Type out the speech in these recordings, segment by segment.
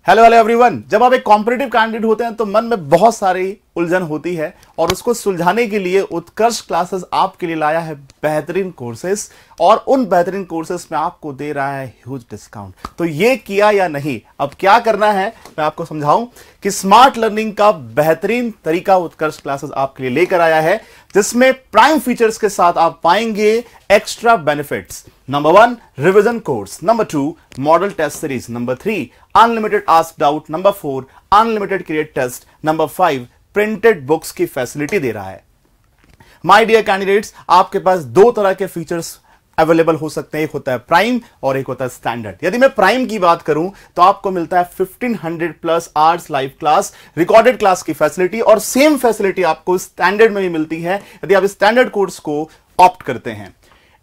Hello hello everyone. जब आप एक कॉम्पिटिटिव कैंडिडेट होते हैं तो मन में बहुत सारी उलझन होती है और उसको सुलझाने के लिए उत्कर्ष क्लासेस आपके लिए लाया है बेहतरीन कोर्सेस और उन बेहतरीन कोर्सेस में आपको दे रहा है ह्यूज डिस्काउंट। तो ये किया या नहीं, अब क्या करना है मैं आपको समझाऊं कि स्मार्ट लर्निंग का बेहतरीन तरीका उत्कर्ष क्लासेस आपके लिए लेकर आया है, जिसमें प्राइम फीचर्स के साथ आप पाएंगे extra benefits. Number 1 revision course, number 2 model test series, number 3 unlimited ask doubt, number 4 unlimited create test, number 5 printed books की फैसिलिटी दे रहा है। माय डियर कैंडिडेट्स, आपके पास दो तरह के फीचर्स अवेलेबल हो सकते हैं, एक होता है प्राइम और एक होता है स्टैंडर्ड। यदि मैं प्राइम की बात करूं तो आपको मिलता है 1500 plus hours live class, recorded class की फैसिलिटी और सेम फैसिलिटी आपको स्टैंडर्ड में भी मिलती है यदि आप स्टैंडर्ड कोर्स को ऑप्ट करते हैं।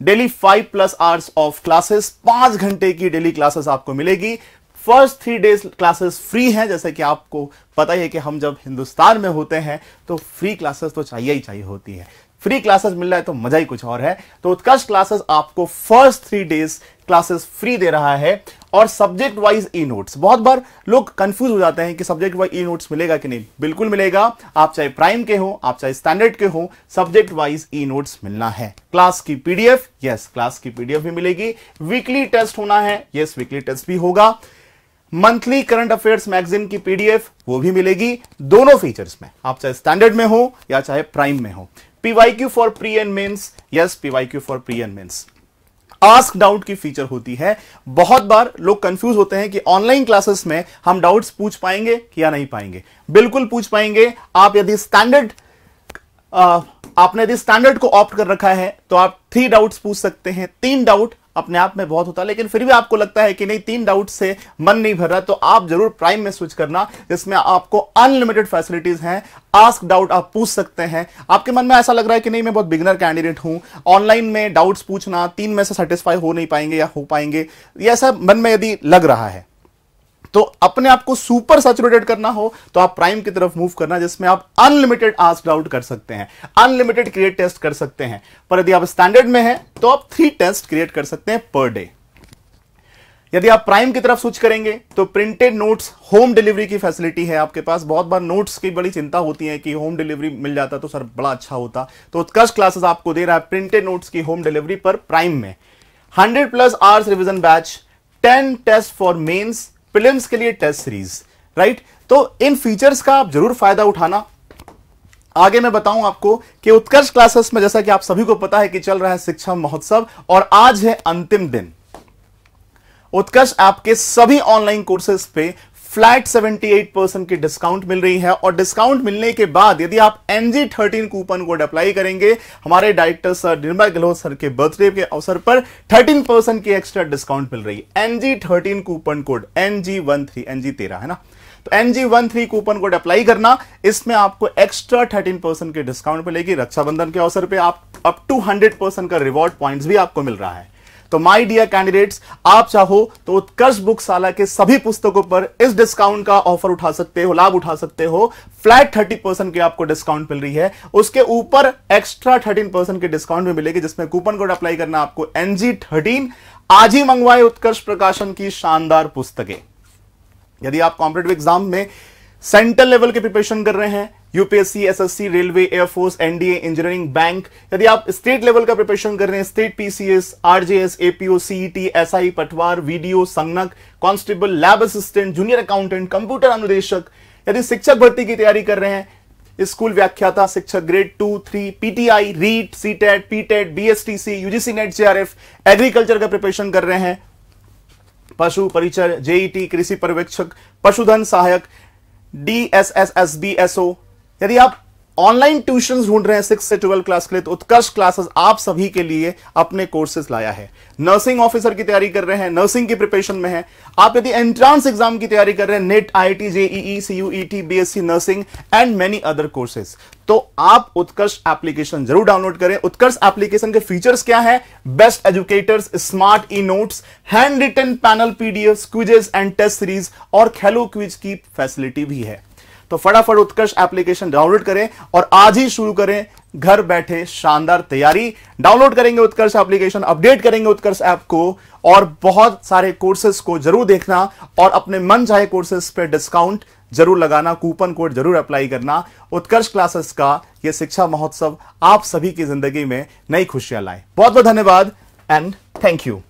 Daily 5 plus hours of classes, 5 घंटे की डेली क्लासेस आपको मिलेगी। फर्स्ट 3 डेज क्लासेस फ्री हैं, जैसे कि आपको पता ही है कि हम जब हिंदुस्तान में होते हैं तो फ्री क्लासेस तो चाहिए ही चाहिए होती है। फ्री क्लासेस मिल रहा है तो मजा ही कुछ और है। तो उत्कर्ष क्लासेस आपको फर्स्ट 3 डेज क्लासेस फ्री दे रहा है और सब्जेक्ट वाइज ई नोट्स। बहुत बार लोग कंफ्यूज हो जाते हैं कि सब्जेक्ट वाइज ई नोट्स मिलेगा कि नहीं। बिल्कुल मिलेगा, आप चाहे प्राइम के हो आप चाहे स्टैंडर्ड के हो, सब्जेक्ट वाइज ई नोट्स मिलना है। क्लास की पीडीएफ, यस क्लास की पीडीएफ भी मिलेगी। वीकली टेस्ट होना है, यस वीकली टेस्ट भी होगा। मंथली करंट अफेयर्स मैगजीन की पीडीएफ वो भी मिलेगी, दोनों फीचर्स में, आप चाहे स्टैंडर्ड में हो या चाहे प्राइम में हो। PYQ for pre and mains, yes PYQ for pre and mains. Ask doubt की फीचर होती है। बहुत बार लोग कंफ्यूज होते हैं कि ऑनलाइन क्लासेस में हम डाउट्स पूछ पाएंगे या नहीं पाएंगे। बिल्कुल पूछ पाएंगे। आप यदि आपने यदि स्टैंडर्ड को ऑप्ट कर रखा है तो आप 3 डाउट्स पूछ सकते हैं। 3 डाउट अपने आप में बहुत होता है, लेकिन फिर भी आपको लगता है कि नहीं 3 डाउट से मन नहीं भर रहा, तो आप जरूर प्राइम में स्विच करना, जिसमें आपको अनलिमिटेड फैसिलिटीज हैं। आस्क डाउट आप पूछ सकते हैं। आपके मन में ऐसा लग रहा है कि नहीं मैं बहुत बिगिनर कैंडिडेट हूं, ऑनलाइन में डाउट्स पूछना 3 में से सेटिस्फाई हो नहीं पाएंगे या हो पाएंगे, ये ऐसा मन में यदि लग रहा है तो अपने आप को सुपर सैचुरेटेड करना हो तो आप प्राइम की तरफ मूव करना, जिसमें आप अनलिमिटेड आस्क डाउट कर सकते हैं, अनलिमिटेड क्रिएट टेस्ट कर सकते हैं। पर यदि आप स्टैंडर्ड में हैं तो आप 3 टेस्ट क्रिएट कर सकते हैं पर डे। यदि आप प्राइम की तरफ स्विच करेंगे तो प्रिंटेड नोट्स होम डिलीवरी की फैसिलिटी है आपके पास। बहुत बार नोट्स की बड़ी चिंता होती है कि होम डिलीवरी मिल जाता तो सर बड़ा अच्छा होता, तो उत्कर्ष क्लासेस आपको दे रहा है प्रिंटेड नोट्स की होम डिलीवरी पर प्राइम में। 100 plus hours revision batch, 10 test for mains, prelims के लिए टेस्ट सीरीज, राइट। तो इन फीचर्स का आप जरूर फायदा उठाना। आगे मैं बताऊं आपको कि उत्कर्ष क्लासेस में, जैसा कि आप सभी को पता है कि चल रहा है शिक्षा महोत्सव और आज है अंतिम दिन। उत्कर्ष ऐप के सभी ऑनलाइन कोर्सेज पे फ्लैट 78% की डिस्काउंट मिल रही है और डिस्काउंट मिलने के बाद यदि आप NG13 कूपन कोड अप्लाई करेंगे, हमारे डायरेक्टर सर निर्मल गहलोत सर के बर्थडे के अवसर पर 13% की एक्स्ट्रा डिस्काउंट मिल रही है। NG13 कूपन कोड, NG13 है ना, तो NG13 कूपन कोड अप्लाई करना, इसमें आपको एक्स्ट्रा 13% की डिस्काउंट मिलेगी। रक्षाबंधन के अवसर पर आप अप टू 100% का रिवॉर्ड पॉइंट्स भी आपको मिल रहा है। तो माय डियर कैंडिडेट्स, आप चाहो तो उत्कर्ष बुकशाला के सभी पुस्तकों पर इस डिस्काउंट का ऑफर उठा सकते हो, लाभ उठा सकते हो। फ्लैट 30% की आपको डिस्काउंट मिल रही है, उसके ऊपर एक्स्ट्रा 13% की डिस्काउंट भी मिलेगी, जिसमें कूपन कोड अप्लाई करना आपको NG13। आज ही मंगवाए उत्कर्ष प्रकाशन की शानदार पुस्तकें। यदि आप कॉम्पिटिटिव एग्जाम में सेंट्रल लेवल के प्रिपरेशन कर रहे हैं, UPSC, SSC, railway, air force, NDA, engineering, bank, यदि आप स्टेट लेवल का प्रिपरेशन कर रहे हैं, state PCS, RJS, APO, CET, SI, पटवार, वीडियो, संगणक, constable, lab assistant, junior accountant, computer अनुदेशक, यदि शिक्षक भर्ती की तैयारी कर रहे हैं, स्कूल व्याख्याता शिक्षक grade 2, 3, PTI, REET, CTET, PTET, BSTC, UGC NET, JRF, agriculture का प्रिपरेशन कर रहे हैं, पशु परिचर, जेईटी, कृषि पर्यवेक्षक, पशुधन सहायक, DSSSBSO, यदि आप ऑनलाइन ट्यूशन ढूंढ रहे हैं 6 से 12 क्लास के लिए, तो उत्कर्ष क्लासेस आप सभी के लिए अपने कोर्सेज लाया है। नर्सिंग ऑफिसर की तैयारी कर रहे हैं, नर्सिंग की प्रिपरेशन में है, आप यदि एंट्रांस एग्जाम की तैयारी कर रहे हैं, net, IIT, JEE, CUET, BSc nursing and many other courses, तो आप उत्कर्ष एप्लीकेशन जरूर डाउनलोड करें। उत्कर्ष एप्लीकेशन के फीचर्स क्या है? Best educators, smart e notes, hand written panel PDF, quizzes and test series और खेलो क्विज की फैसिलिटी भी है। तो फटाफट उत्कर्ष एप्लीकेशन डाउनलोड करें और आज ही शुरू करें घर बैठे शानदार तैयारी। डाउनलोड करेंगे उत्कर्ष एप्लीकेशन, अपडेट करेंगे उत्कर्ष ऐप को और बहुत सारे कोर्सेज को जरूर देखना और अपने मन चाहे कोर्सेज पे डिस्काउंट जरूर लगाना, कूपन कोड जरूर अप्लाई करना। उत्कर्ष क्लासेस का यह शिक्षा महोत्सव आप सभी की जिंदगी में नई खुशियां लाए। बहुत बहुत धन्यवाद एंड थैंक यू।